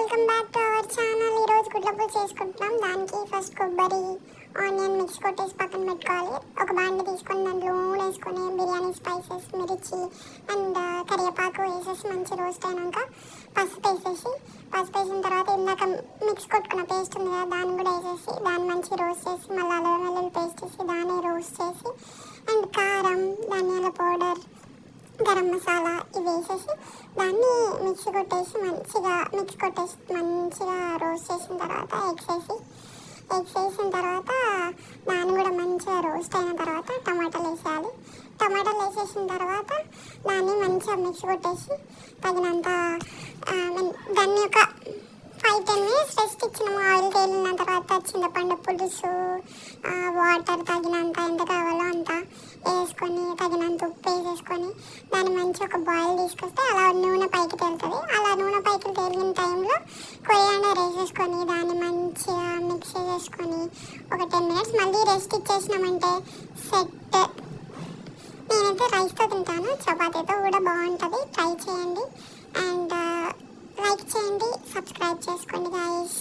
Welcome back to our channel. ఈరోజు గుడ్ల పులుసు చేసుకుంటున్నాం. దానికి ఫస్ట్ కొబ్బరి ఆనియన్ మిక్స్ కొట్టేసి పక్కన పెట్టుకోవాలి. ఒక బాండి తీసుకొని దాంట్లో నూనె వేసుకొని బిర్యానీ స్పైసెస్ మిర్చి అండ్ కరివేపాకు వేసేసి మంచి రోస్ట్ అయినాక పసుపు వేసిన తర్వాత ఇందాక మిక్స్ కొట్టుకున్న పేస్ట్ ఉంది కదా దాన్ని కూడా వేసేసి దాన్ని మంచి రోస్ట్ చేసి మళ్ళీ అల్లం వెల్లుల్లి పేస్ట్ వేసి దాన్ని రోస్ట్ చేసి అండ్ కారం ధనియాల పౌడర్ గరం మసాలా ఇవి వేసేసి దాన్ని మిక్స్ కొట్టేసి మంచిగా రోస్ట్ చేసిన తర్వాత ఎగ్స్ వేసిన తర్వాత దాన్ని కూడా మంచిగా రోస్ట్ అయిన తర్వాత టమాటాలు వేసేయాలి. టమాటాలు వేసేసిన తర్వాత దాన్ని మంచిగా మిక్స్ కొట్టేసి తగినంత దాన్ని ఒక 5-10 మినిట్స్ రెస్ట్ ఇచ్చినాము. ఆయిల్ తేలిన తర్వాత చింతపండు పులుసు వాటర్ తగినంత ఎంత కావాలో అంత వేసుకొని తగినంత ఉప్పు వేసేసుకొని దాన్ని మంచి ఒక బాయిల్ తీసుకొస్తే అలా నూనె పైకి తేలుతుంది. అలా నూనె పైకి తేలిన టైంలో కొరియాండర్ వేసేసుకొని దాన్ని మంచిగా మిక్స్ చేసుకొని ఒక 10 మినిట్స్ మళ్ళీ రెస్ట్ ఇచ్చేసినామంటే సెట్. నేనైతే రైస్తో తింటాను, చపాతీతో కూడా బాగుంటుంది. ట్రై చేయండి అండ్ లైక్ చేయండి, సబ్స్క్రైబ్ చేసుకోండి గైస్.